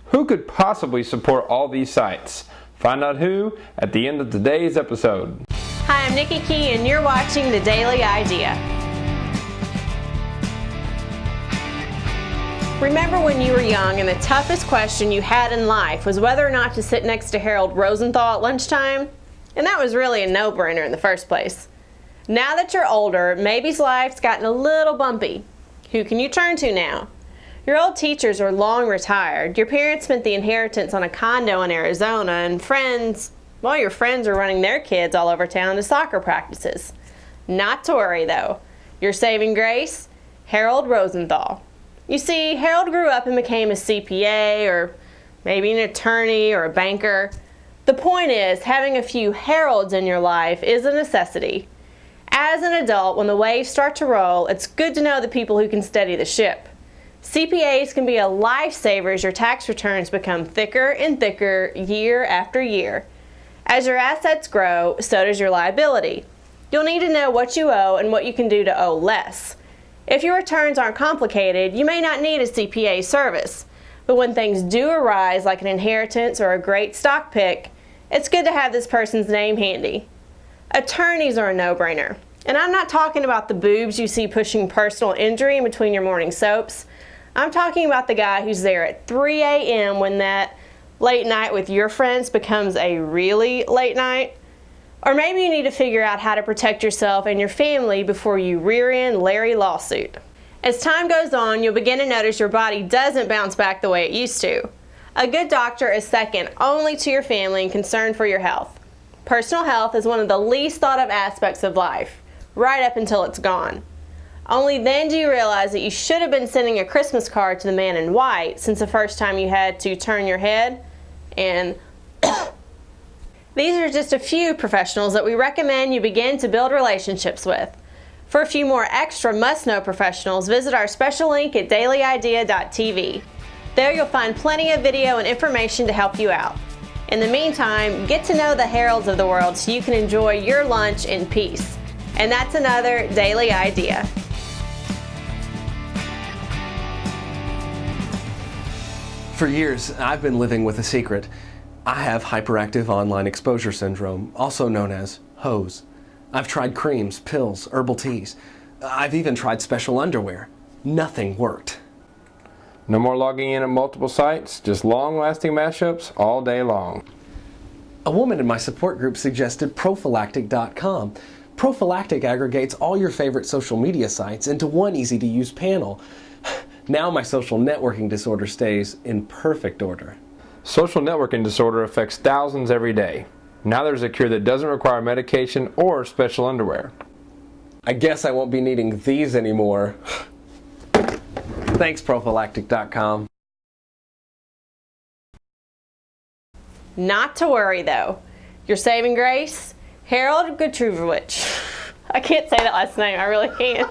Who could possibly support all these sites? Find out who at the end of today's episode. Hi, I'm Nikki Key and you're watching The Daily Idea. Remember when you were young and the toughest question you had in life was whether or not to sit next to Harold Rosenthal at lunchtime? And that was really a no-brainer in the first place. Now that you're older, maybe life's gotten a little bumpy. Who can you turn to now? Your old teachers are long retired, your parents spent the inheritance on a condo in Arizona, and your friends are running their kids all over town to soccer practices. Not to worry though. Your saving grace? Harold Rosenthal. You see, Harold grew up and became a CPA, or maybe an attorney or a banker. The point is, having a few Harolds in your life is a necessity. As an adult, when the waves start to roll, it's good to know the people who can steady the ship. CPAs can be a lifesaver as your tax returns become thicker and thicker year after year. As your assets grow, so does your liability. You'll need to know what you owe and what you can do to owe less. If your returns aren't complicated, you may not need a CPA service. But when things do arise, like an inheritance or a great stock pick, it's good to have this person's name handy. Attorneys are a no-brainer. And I'm not talking about the boobs you see pushing personal injury in between your morning soaps. I'm talking about the guy who's there at 3 a.m. when that late night with your friends becomes a really late night. Or maybe you need to figure out how to protect yourself and your family before you rear-end Larry lawsuit. As time goes on, you'll begin to notice your body doesn't bounce back the way it used to. A good doctor is second only to your family and concerned for your health. Personal health is one of the least thought of aspects of life, right up until it's gone. Only then do you realize that you should have been sending a Christmas card to the man in white since the first time you had to turn your head and These are just a few professionals that we recommend you begin to build relationships with. For a few more extra must-know professionals, visit our special link at dailyidea.tv. There you'll find plenty of video and information to help you out. In the meantime, get to know the Harolds of the world so you can enjoy your lunch in peace. And that's another Daily Idea. For years, I've been living with a secret. I have hyperactive online exposure syndrome, also known as HOSE. I've tried creams, pills, herbal teas. I've even tried special underwear. Nothing worked. No more logging in at multiple sites, just long-lasting mashups all day long. A woman in my support group suggested prophylactic.com. Prophylactic aggregates all your favorite social media sites into one easy-to-use panel. Now my social networking disorder stays in perfect order. Social networking disorder affects thousands every day. Now there's a cure that doesn't require medication or special underwear. I guess I won't be needing these anymore. Thanks, prophylactic.com. Not to worry though. Your saving grace? Harold Gutruvich. I can't say that last name, I really can't.